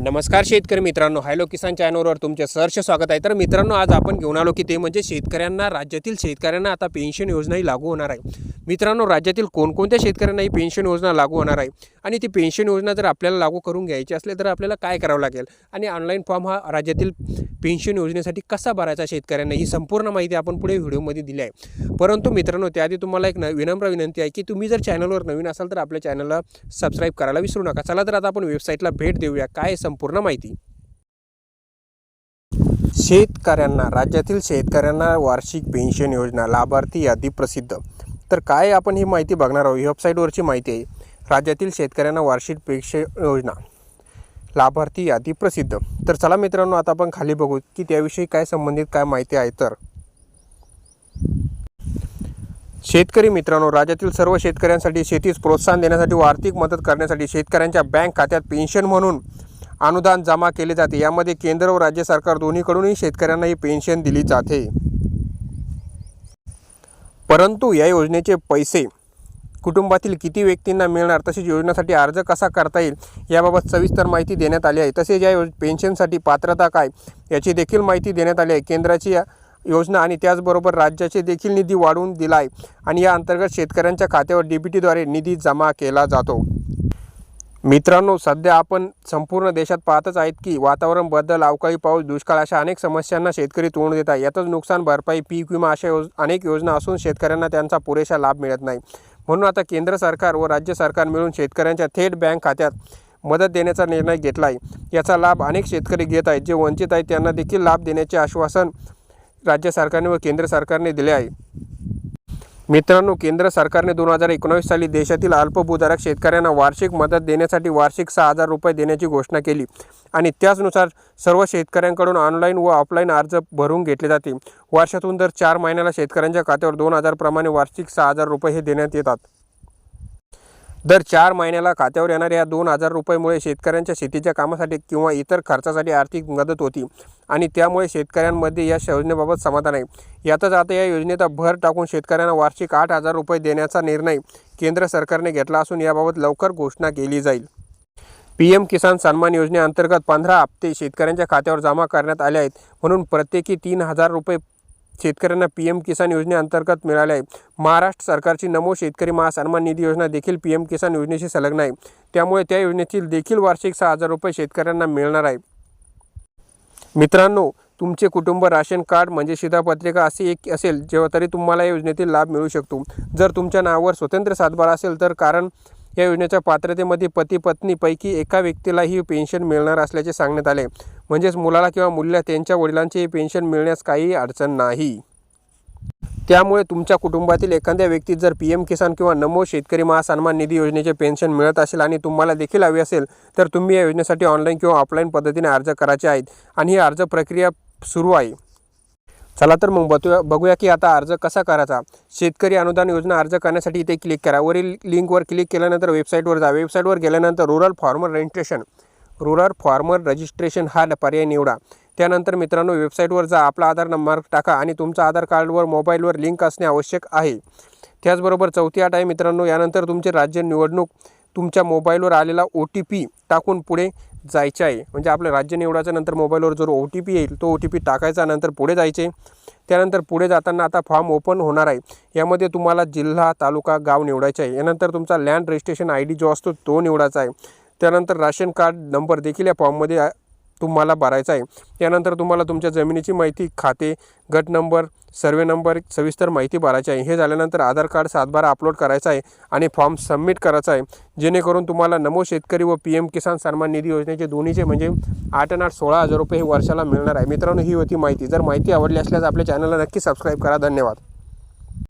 नमस्कार शेतकरी मित्रांनो, हॅलो किसान चॅनलवर तुमचे सहर्ष स्वागत आहे। तर मित्रांनो, आज आपण घेऊन आलो की ते म्हणजे शेतकऱ्यांना, राज्यातील शेतकऱ्यांना आता पेन्शन योजनाही लागू होणार आहे। मित्रांनो, राज्यातील कोणकोणत्या शेतकऱ्यांना ही पेन्शन योजना लागू होणार आहे आणि ती पेन्शन योजना जर आपल्याला लागू करून घ्यायची असले तर आपल्याला काय करावं लागेल आणि ऑनलाईन फॉर्म हा राज्यातील पेन्शन योजनेसाठी कसा भरायचा शेतकऱ्यांना, ही संपूर्ण माहिती आपण पुढे व्हिडिओमध्ये दिली आहे। परंतु मित्रांनो, त्याआधी तुम्हाला एक विनम्र विनंती आहे की तुम्ही जर चॅनलवर नवीन असाल तर आपल्या चॅनलला सबस्क्राईब करायला विसरू नका। चला तर आता आपण वेबसाईटला भेट देऊया, काय संपूर्ण माहिती। शेतकऱ्यांना, राज्यातील शेतकऱ्यांना वार्षिक पेन्शन योजना लाभार्थी यादी प्रसिद्ध। तर काय आपण ही माहिती बघणार आहोत। वेबसाईटवरची माहिती आहे, राज्यातील शेतकऱ्यांना वार्षिक पेन्शन योजना लाभार्थी यादी प्रसिद्ध। तर चला मित्रांनो, आता आपण खाली बघू की त्याविषयी काय संबंधित काय माहिती आहे। तर शेतकरी मित्रांनो, राज्यातील सर्व शेतकऱ्यांसाठी शेतीस प्रोत्साहन देण्यासाठी व आर्थिक मदत करण्यासाठी शेतकऱ्यांच्या बँक खात्यात पेन्शन म्हणून अनुदान जमा केले जाते। यामध्ये केंद्र व राज्य सरकार दोन्हीकडूनही शेतकऱ्यांना ही पेन्शन दिली जाते। परंतु या योजनेचे पैसे कुटुंबातील किती व्यक्तींना मिळणार, तसेच योजनेसाठी अर्ज कसा करता येईल याबाबत सविस्तर माहिती देण्यात आली आहे। तसेच या पेन्शनसाठी पात्रता काय याची देखील माहिती देण्यात आली आहे। केंद्राची योजना आणि त्याचबरोबर राज्याचे देखील निधी वाढवून दिला आहे आणि या अंतर्गत शेतकऱ्यांच्या खात्यावर डीबीटीद्वारे निधी जमा केला जातो। मित्रांनो, सध्या आपण संपूर्ण देशात पाहतच आहेत की वातावरण बदल, अवकाळी पाऊस, दुष्काळ अशा अनेक समस्यांना शेतकरी तोंड देत आहे। यातच नुकसान भरपाई, पीक विमा अशा अनेक योजना असून शेतकऱ्यांना त्यांचा पुरेसा लाभ मिळत नाही। म्हणून आता केंद्र सरकार व राज्य सरकार मिळून शेतकऱ्यांच्या थेट बँक खात्यात मदत देण्याचा निर्णय घेतला आहे। याचा लाभ अनेक शेतकरी घेत आहेत। जे वंचित आहेत त्यांना देखील लाभ देण्याचे आश्वासन राज्य सरकारने व केंद्र सरकारने दिले आहे। मित्रांनो, केंद्र सरकारने 2019 साली देशातील अल्पभूधारक शेतकऱ्यांना वार्षिक मदत देण्यासाठी वार्षिक 6,000 रुपये देण्याची घोषणा केली आणि त्याचनुसार सर्व शेतकऱ्यांकडून ऑनलाईन व ऑफलाईन अर्ज भरून घेतले जाते। वर्षातून दर 4 महिन्याला शेतकऱ्यांच्या खात्यावर 2,000 प्रमाणे वार्षिक 6,000 रुपये हे देण्यात येतात। दर 4 महिन्याला खात्यावर येणाऱ्या या 2,000 रुपयामुळे शेतकऱ्यांच्या शेतीच्या कामासाठी किंवा इतर खर्चासाठी आर्थिक मदत होती आणि त्यामुळे शेतकऱ्यांमध्ये या योजनेबाबत समाधान आहे। यातच आता या योजनेचा भर टाकून शेतकऱ्यांना वार्षिक 8,000 रुपये देण्याचा निर्णय केंद्र सरकारने घेतला असून याबाबत लवकर घोषणा केली जाईल। PM किसान सन्मान योजनेअंतर्गत 15 हप्ते शेतकऱ्यांच्या खात्यावर जमा करण्यात आले आहेत। म्हणून प्रत्येकी 3,000 रुपये शेतकऱ्यांना PM किसान योजनेअंतर्गत मिळाले आहे। महाराष्ट्र सरकारची नमो शेतकरी महासन्मान निधी योजना देखील PM किसान योजनेशी संलग्न आहे। त्यामुळे त्या योजनेतील देखील वार्षिक 6,000 रुपये शेतकऱ्यांना मिळणार आहे। मित्रांनो, तुमचे कुटुंब राशन कार्ड म्हणजे शिधापत्रिका असे एक असेल जेव्हा तरी तुम्हाला या योजनेतील लाभ मिळू शकतो। जर तुमच्या नावावर स्वतंत्र सातबार असेल तर कारण या योजनेच्या पात्रतेमध्ये पती पत्नीपैकी एका व्यक्तीला ही पेन्शन मिळणार असल्याचे सांगण्यात आले। म्हणजेच मुलाला किंवा मुलीला त्यांच्या वडिलांची ही पेन्शन मिळण्यास काही अडचण नाही। त्यामुळे तुमच्या कुटुंबातील एखाद्या व्यक्तीत जर PM किसान किंवा नमो शेतकरी महासन्मान निधी योजनेचे पेन्शन मिळत असेल आणि तुम्हाला देखील हवी असेल तर तुम्ही या योजनेसाठी ऑनलाईन किंवा ऑफलाईन पद्धतीने अर्ज करायचे आहेत आणि ही अर्ज प्रक्रिया सुरू आहे। चला तर मग बघूया की आता अर्ज कसा करायचा। शेतकरी अनुदान योजना अर्ज करण्यासाठी इथे क्लिक करा। वरील लिंकवर क्लिक केल्यानंतर वेबसाईटवर जा। वेबसाईटवर गेल्यानंतर रुरल फार्मर रजिस्ट्रेशन हा पर्याय निवडा। त्यानंतर मित्रांनो, वेबसाईटवर जा, आपला आधार नंबर टाका आणि तुमचा आधार कार्डवर मोबाईलवर लिंक असणे आवश्यक आहे। त्याचबरोबर चौथी अट आहे मित्रांनो, यानंतर तुमचे राज्य निवडणूक तुमच्या मोबाईलवर आलेला OTP टाकून पुढे जायचे आहे। म्हणजे आपलं राज्य निवडायच्या नंतर मोबाईलवर जो OTP येईल तो OTP टाकायचा, नंतर पुढे जायचे। त्यानंतर पुढे जाताना आता फॉर्म ओपन होणार आहे। यामध्ये तुम्हाला जिल्हा, तालुका, गाव निवडायचे आहे। यानंतर तुमचा लँड रजिस्ट्रेशन ID जो असतो तो निवडायचा आहे। त्यानंतर राशन कार्ड नंबर देखील या फॉर्ममध्ये तुम्हाला भरायचा आहे। त्यानंतर तुम्हाला तुमच्या जमिनीची माहिती, खाते, गट नंबर, सर्वे नंबर, सविस्तर माहिती भरायची आहे। हे झाल्यानंतर आधार कार्ड सातबारा अपलोड करायचा आहे आणि फॉर्म सबमिट करायचा आहे, जेणेकरून तुम्हाला नमो शेतकरी व PM किसान सन्मान निधी योजनेचे दोन्हीचे म्हणजे 8 आणि 8 16,000 रुपये हे वर्षाला मिळणार आहे। मित्रांनो, ही होती माहिती। जर माहिती आवडली असल्यास आपल्या चॅनलला नक्की सबस्क्राईब करा। धन्यवाद।